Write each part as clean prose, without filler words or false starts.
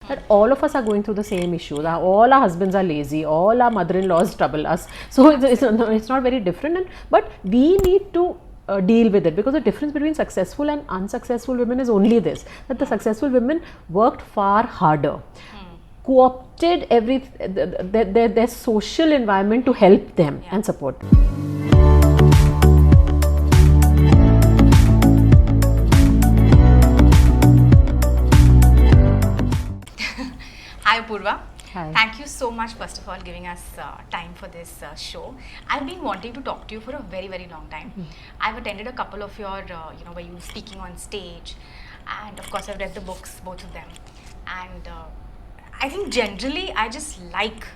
that all of us are going through the same issues. All our husbands are lazy, all our mother-in-laws trouble us. So it's not very different, but we need to deal with it, because the difference between successful and unsuccessful women is only this, that the successful women worked far harder, co-opted their social environment to help them and support them. Hi Apurva. Hi. Thank you so much, first of all, giving us time for this show. I've been wanting to talk to you for a very, very long time. I've attended a couple of your, where you were speaking on stage, and of course I've read the books, both of them. And I think generally I just like,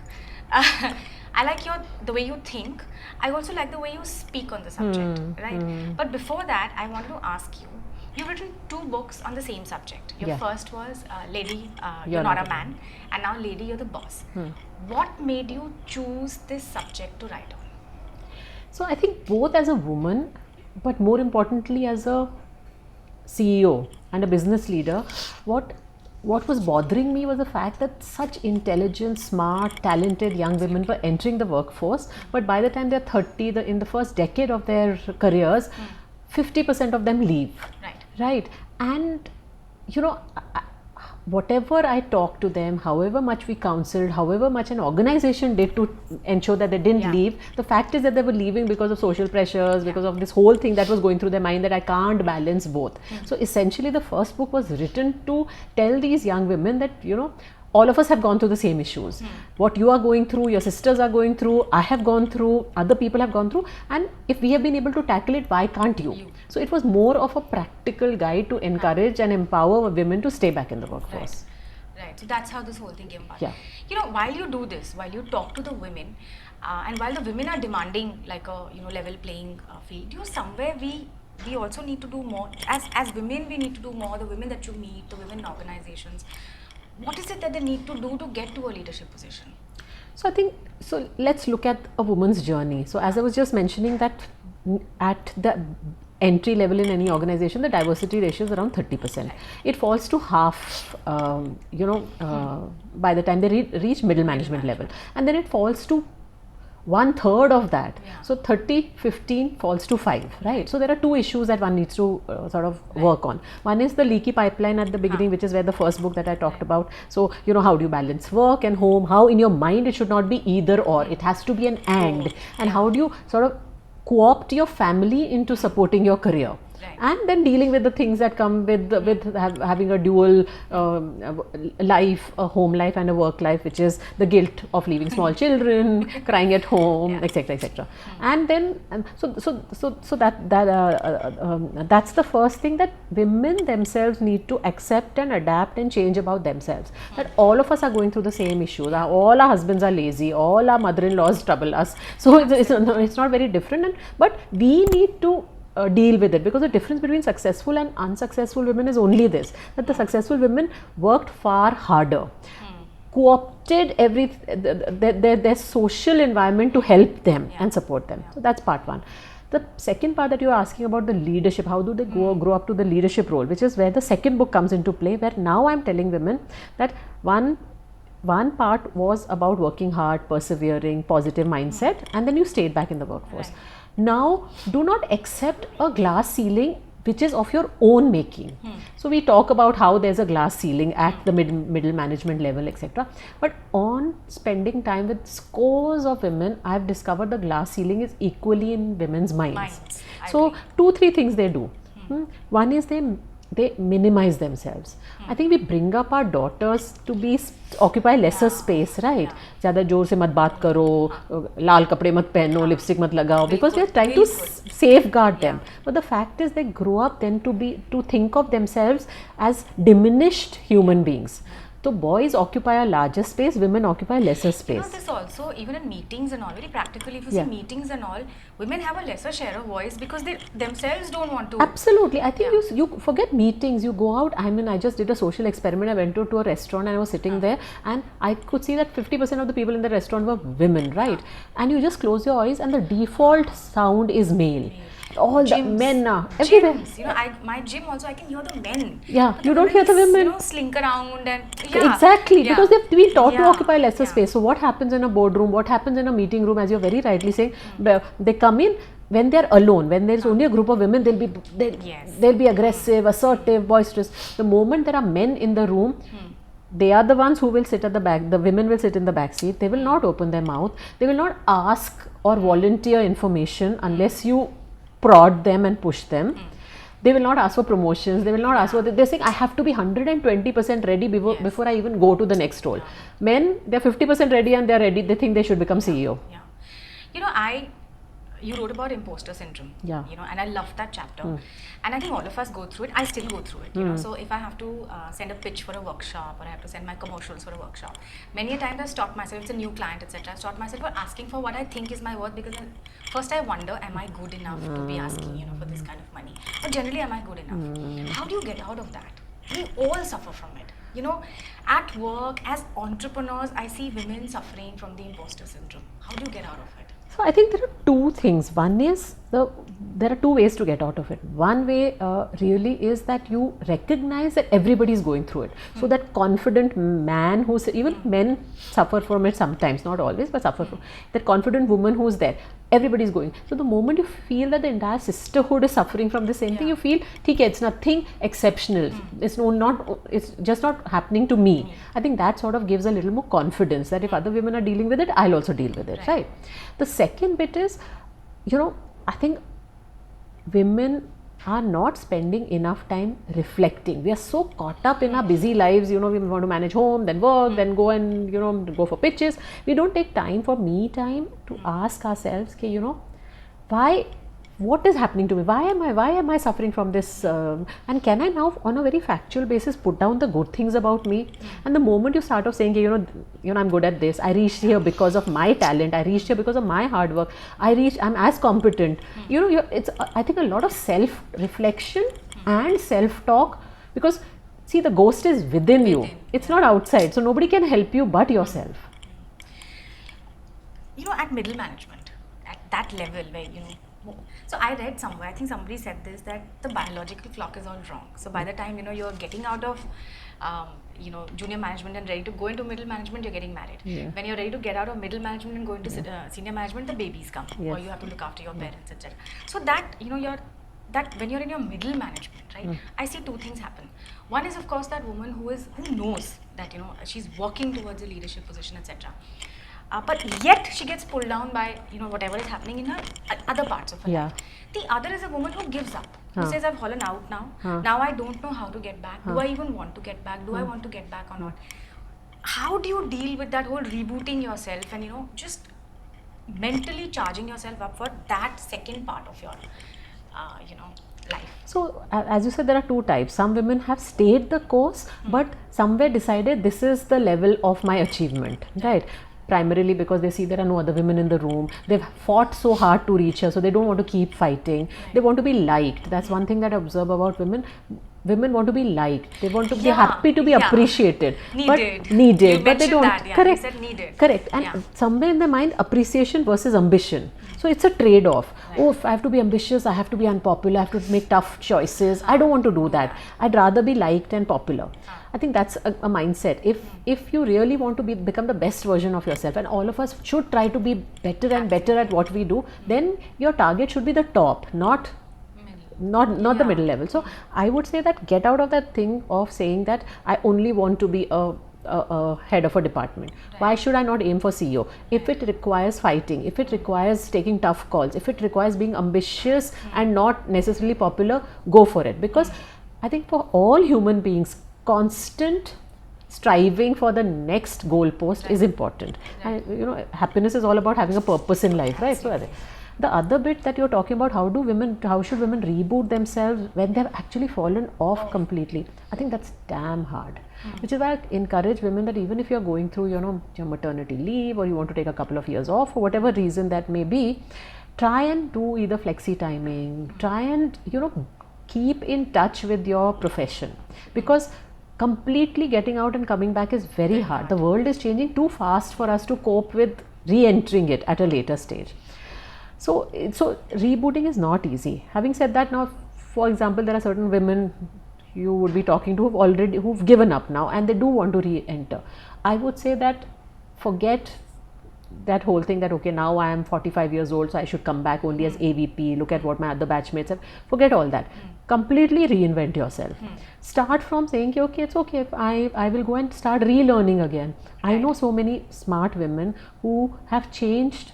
I like the way you think. I also like the way you speak on the subject, right? But before that, I wanted to ask you, you've written 2 books on the same subject. Your first was Lady, You're Not a Man, and now Lady, You're the Boss. What made you choose this subject to write on? So I think both as a woman, but more importantly as a CEO and a business leader, what was bothering me was the fact that such intelligent, smart, talented young women were entering the workforce, but by the time they're 30, in the first decade of their careers, 50% of them leave. Right. And whatever I talked to them, however much we counseled, however much an organization did to ensure that they didn't leave, the fact is that they were leaving because of social pressures, because of this whole thing that was going through their mind, that I can't balance both. So essentially the first book was written to tell these young women that, all of us have gone through the same issues. What you are going through, your sisters are going through, I have gone through, other people have gone through, and if we have been able to tackle it, why can't you? So it was more of a practical guide to encourage and empower women to stay back in the workforce. Right. So that's how this whole thing came about. Yeah. While you do this, while you talk to the women, and while the women are demanding like a level playing field, somewhere we also need to do more. As women, we need to do more. The women that you meet, the women in organizations, what is it that they need to do to get to a leadership position? So I think, let's look at a woman's journey. So as I was just mentioning, that at the entry level in any organization, the diversity ratio is around 30%. It falls to half, by the time they reach middle management level. And then it falls to 1/3 of that. So 30, 15 falls to 5, right? So there are 2 issues that one needs to sort of work on. One is the leaky pipeline at the beginning, which is where the first book that I talked about. So, how do you balance work and home? How in your mind it should not be either or, it has to be an and. And how do you sort of co-opt your family into supporting your career? And then dealing with the things that come with having a dual life, a home life and a work life, which is the guilt of leaving small children, crying at home, etc., etc. And then, that's the first thing, that women themselves need to accept and adapt and change about themselves. That all of us are going through the same issues. All our husbands are lazy, all our mother-in-laws trouble us. So it's not very different, but we need to deal with it, because the difference between successful and unsuccessful women is only this, that the successful women worked far harder, co-opted their social environment to help them and support them. So that's part one. The second part that you are asking about, the leadership, how do they grow up to the leadership role, which is where the second book comes into play, where now I'm telling women that one part was about working hard, persevering, positive mindset, and then you stayed back in the workforce. Now, do not accept a glass ceiling which is of your own making. So we talk about how there's a glass ceiling at the middle management level, etc. But on spending time with scores of women, I've discovered the glass ceiling is equally in women's minds. So 2-3 things they do. One is they minimize themselves. I think we bring up our daughters to occupy lesser space, right? ज़्यादा जोर से मत बात करो, लाल कपड़े मत पहनो, lipstick मत लगाओ, because we are trying to safeguard them. But the fact is, they grow up then to think of themselves as diminished human beings. So boys occupy a larger space, women occupy lesser space. This also, even in meetings and all, very practically, if you see meetings and all, women have a lesser share of voice because they themselves don't want to. Absolutely. I think you forget meetings, you go out. I just did a social experiment. I went to a restaurant and I was sitting there, and I could see that 50% of the people in the restaurant were women, right? And you just close your eyes and the default sound is male. All the Gyms, men are everywhere. gyms, you know, my gym also, I can hear the men. Yeah, But you don't hear the just, women. you know, slink around and yeah, Exactly, yeah, because they've been taught to yeah, occupy lesser yeah. space. So what happens in a boardroom, what happens in a meeting room, as you're very rightly saying, they come in when they're alone, when there's only a group of women, Yes. they'll be aggressive, assertive, boisterous. The moment there are men in the room, they are the ones who will sit at the back, the women will sit in the back seat, they will not open their mouth, they will not ask or volunteer information unless you prod them and push them. They will not ask for promotions, they will not ask for, they're saying I have to be 120% ready before I even go to the next role. Men, they're 50% ready and they're ready, they think they should become CEO. Yeah. You know, you wrote about imposter syndrome. Yeah. You know, and I love that chapter. And I think all of us go through it. I still go through it. You know, so if I have to send a pitch for a workshop, or I have to send my commercials for a workshop, many a times I've stopped myself. It's a new client, etc. I've stopped myself for asking for what I think is my worth, because first I wonder, am I good enough to be asking, you know, for this kind of money? But generally, am I good enough? How do you get out of that? We all suffer from it. You know, at work, as entrepreneurs, I see women suffering from the imposter syndrome. How do you get out of it? So I think there are two things. One is there are two ways to get out of it. One way really is that you recognize that everybody is going through it. So that confident man who's, even men suffer from it sometimes, not always, but suffer from that confident woman who's there. Everybody is going. So the moment you feel that the entire sisterhood is suffering from the same thing, you feel, okay, it's nothing exceptional. It's just not happening to me. I think that sort of gives a little more confidence that if other women are dealing with it, I'll also deal with it, right? The second bit is, you know, I think women are not spending enough time reflecting. We are so caught up in our busy lives, you know, we want to manage home, then work, then go and, you know, go for pitches. We don't take time for me time to ask ourselves, okay, you know, what is happening to me? Why am I suffering from this? And can I now, on a very factual basis, put down the good things about me? And the moment you start off saying, you know, I'm good at this. I reached here because of my talent. I reached here because of my hard work. I'm as competent. You know, it's I think a lot of self-reflection and self-talk, because see, the ghost is within you. It's not outside. So nobody can help you but yourself. You know, at middle management, at that level where, you know, so I read somewhere, I think somebody said this, that the biological clock is all wrong. So by the time, you know, you're getting out of, you know, junior management and ready to go into middle management, you're getting married. When you're ready to get out of middle management and go into senior management, the babies come, or you have to look after your parents, etc. So that, you know, when you're in your middle management, right, I see two things happen. One is, of course, that woman who knows that, you know, she's working towards a leadership position, etc. But yet she gets pulled down by, you know, whatever is happening in her other parts of her life. The other is a woman who gives up, who says, I've fallen out now. Now I don't know how to get back. Do I even want to get back? Do I want to get back or not? How do you deal with that whole rebooting yourself and, you know, just mentally charging yourself up for that second part of your, you know, life? So as you said, there are two types. Some women have stayed the course, but somewhere decided this is the level of my achievement, right? Primarily because they see there are no other women in the room. They've fought so hard to reach her, so they don't want to keep fighting. They want to be liked. That's one thing that I observe about women. Women want to be liked. They want to be happy to be appreciated. Needed. But they don't. That, correct. You said needed. Correct. And somewhere in their mind, appreciation versus ambition. So it's a trade-off. Oh, if I have to be ambitious, I have to be unpopular, I have to make tough choices. I don't want to do that. I'd rather be liked and popular. I think that's a mindset. If you really want to become the best version of yourself, and all of us should try to be better and better at what we do, then your target should be the top, not the middle level. So I would say that get out of that thing of saying that I only want to be a head of a department. Why should I not aim for CEO? If it requires fighting, if it requires taking tough calls, if it requires being ambitious and not necessarily popular, go for it. Because I think for all human beings, constant striving for the next goalpost is important. And you know, happiness is all about having a purpose in life, right? So the other bit that you're talking about, how should women reboot themselves when they've actually fallen off completely? I think that's damn hard. Which is why I encourage women that even if you're going through, you know, your maternity leave, or you want to take a couple of years off, for whatever reason that may be, try and do either flexi timing, try and, you know, keep in touch with your profession, because completely getting out and coming back is very hard. The world is changing too fast for us to cope with re-entering it at a later stage. So rebooting is not easy. Having said that, now for example, there are certain women you would be talking to who've given up now and they do want to re-enter. I would say that forget that whole thing that okay, now I am 45 years old, so I should come back only as AVP, look at what my other batchmates have. Forget all that. Completely reinvent yourself. Start from saying okay, it's okay if I will go and start relearning again. I know so many smart women who have changed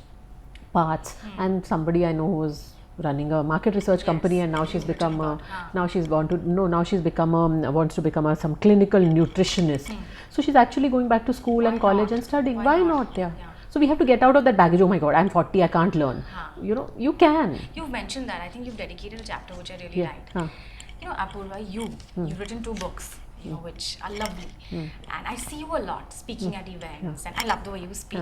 paths, and somebody I know who was running a market research company, and now she's become a, now she's become a, wants to become a some clinical nutritionist. So she's actually going back to school and college and studying. Why not? Yeah. So we have to get out of that baggage. Oh my God, I'm 40, I can't learn. You know, you can. You've mentioned that. I think you've dedicated a chapter which I really liked. You know, Apurva, you've written 2 books, you know, which are lovely. And I see you a lot speaking at events, and I love the way you speak.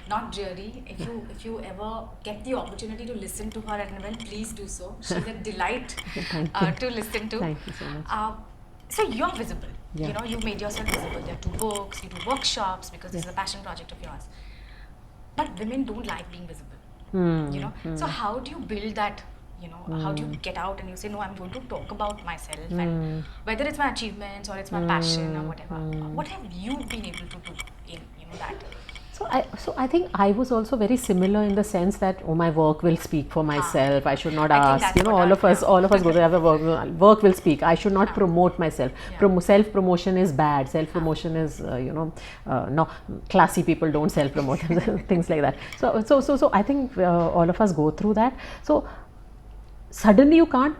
Not really. If you ever get the opportunity to listen to her at an event, please do so. She's a delight to listen to. Thank you so much. So you're visible. You know, you've made yourself visible. There are 2 books, you do workshops because this is a passion project of yours. But women don't like being visible, you know. So how do you build that, you know, how do you get out and you say, no, I'm going to talk about myself, and whether it's my achievements or it's my passion or whatever, what have you been able to do in, you know, that? So I think I was also very similar in the sense that, oh, my work will speak for myself. I should not ask. You know, all of us go to have a work will speak. I should not promote myself. Self promotion is bad. Self promotion is no, classy people don't self promote things like that. So I think all of us go through that. So suddenly you can't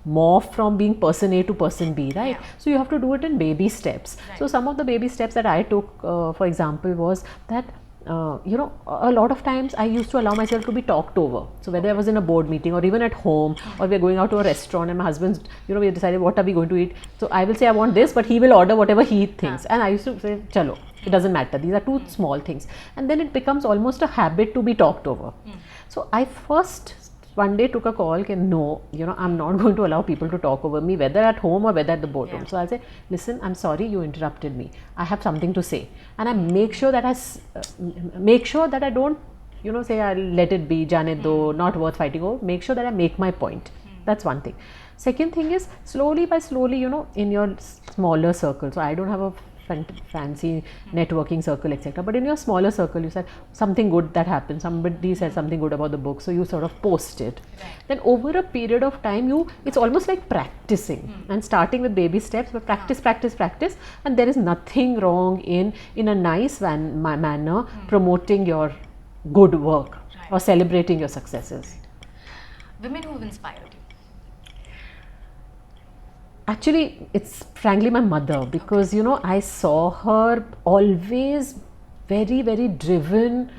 morph from being person A to person B, right? So you have to do it in baby steps. So some of the baby steps that I took, for example, was that you know, a lot of times I used to allow myself to be talked over. So whether I was in a board meeting or even at home, or we're going out to a restaurant and my husband's, you know, we decided what are we going to eat. So I will say I want this, but he will order whatever he thinks. And I used to say, chalo, it doesn't matter. These are 2 small things. And then it becomes almost a habit to be talked over. So I first one day took a call, no, you know, I'm not going to allow people to talk over me, whether at home or whether at the boardroom. So I'll say, listen, I'm sorry you interrupted me. I have something to say. And I make sure that I don't, you know, say I'll let it be, jane do, not worth fighting over. Make sure that I make my point. That's one thing. Second thing is, slowly by slowly, you know, in your smaller circle. So I don't have a fancy networking circle, etc. But in your smaller circle, you said something good that happened, somebody said something good about the book, so you sort of post it. Then over a period of time, it's almost like practicing and starting with baby steps, but practice, and there is nothing wrong in a nice manner promoting your good work or celebrating your successes. Women who have inspired you. Actually, it's frankly my mother, because you know, I saw her always very, very driven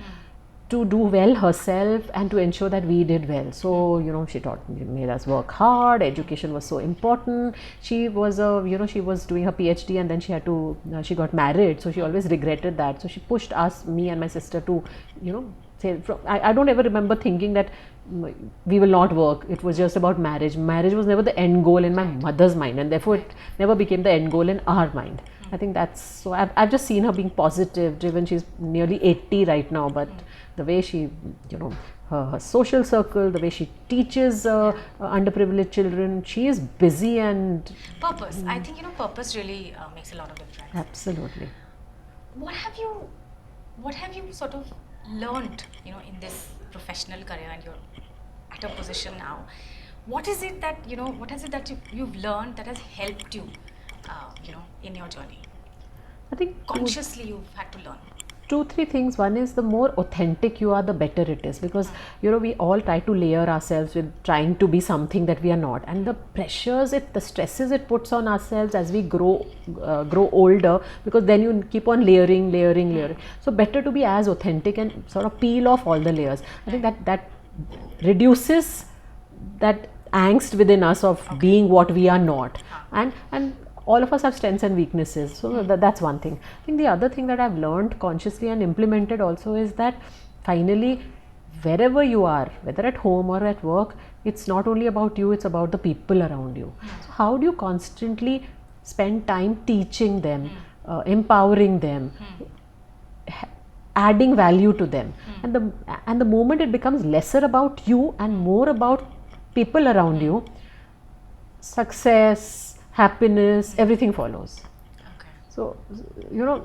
to do well herself and to ensure that we did well. So, you know, she made us work hard. Education was so important. She was she was doing her PhD, and then she had to, she got married. So she always regretted that. So she pushed us, me and my sister, to, you know, I don't ever remember thinking that we will not work. It was just about marriage. Marriage was never the end goal in my mother's mind, and therefore it never became the end goal in our mind. I think that's, so I've just seen her being positive, driven. She's nearly 80 right now, but the way she, you know, her social circle, the way she teaches underprivileged children, she is busy and purpose. I think, you know, purpose really makes a lot of difference. Absolutely. What have you sort of learned, you know, in this professional career, and you're at a position now? What is it that, you know, you've learned that has helped you, you know, in your journey? I think consciously you've had to learn. 2-3 things. One is, the more authentic you are, the better it is, because you know, we all try to layer ourselves with trying to be something that we are not, and the pressures, the stresses it puts on ourselves as we grow older, because then you keep on layering. So better to be as authentic and sort of peel off all the layers. I think that reduces that angst within us of being what we are not, and all of us have strengths and weaknesses. So that's one thing. I think the other thing that I've learned consciously and implemented also is that finally, wherever you are, whether at home or at work, it's not only about you, it's about the people around you. So how do you constantly spend time teaching them, empowering them, adding value to them. And the moment it becomes lesser about you and more about people around you, success, happiness, everything follows. So, you know,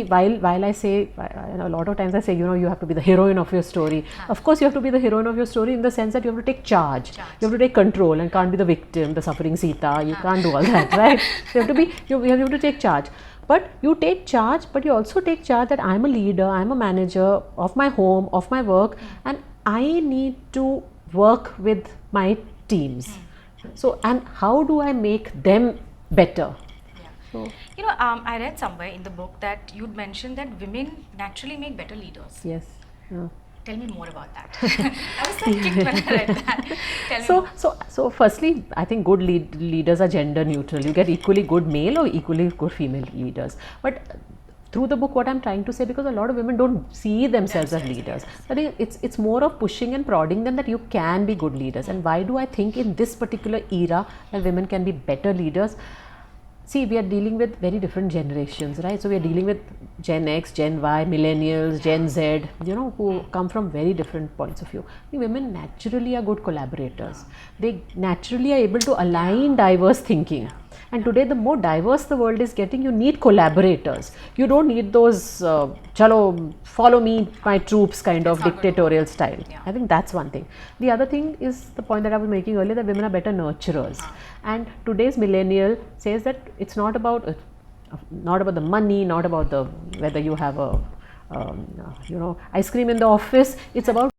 while I say, a lot of times I say, you know, you have to be the heroine of your story. Of course, you have to be the heroine of your story in the sense that you have to take charge. You have to take control and can't be the victim, the suffering Sita. You can't do all that, right? You have to be, you have to take charge. But you take charge, but you also take charge that I'm a leader, I'm a manager of my home, of my work, and I need to work with my teams. So, and how do I make them better? So, you know, I read somewhere in the book that you'd mentioned that women naturally make better leaders. yes. Tell me more about that. I was so kicked when I read that. Tell me more. So firstly, I think good leaders are gender neutral. You get equally good male or equally good female leaders. But through the book, what I'm trying to say, because a lot of women don't see themselves as leaders. I think it's more of pushing and prodding them that you can be good leaders. And why do I think in this particular era that women can be better leaders? See, we are dealing with very different generations, right? So we are dealing with Gen X, Gen Y, millennials, Gen Z, you know, who come from very different points of view. I think women naturally are good collaborators. They naturally are able to align diverse thinking. And today, the more diverse the world is getting, you need collaborators. You don't need those, chalo, follow me, my troops kind of dictatorial style. I think that's one thing. The other thing is the point that I was making earlier, that women are better nurturers. And today's millennial says that it's not about the money, not about the whether you have a ice cream in the office. It's about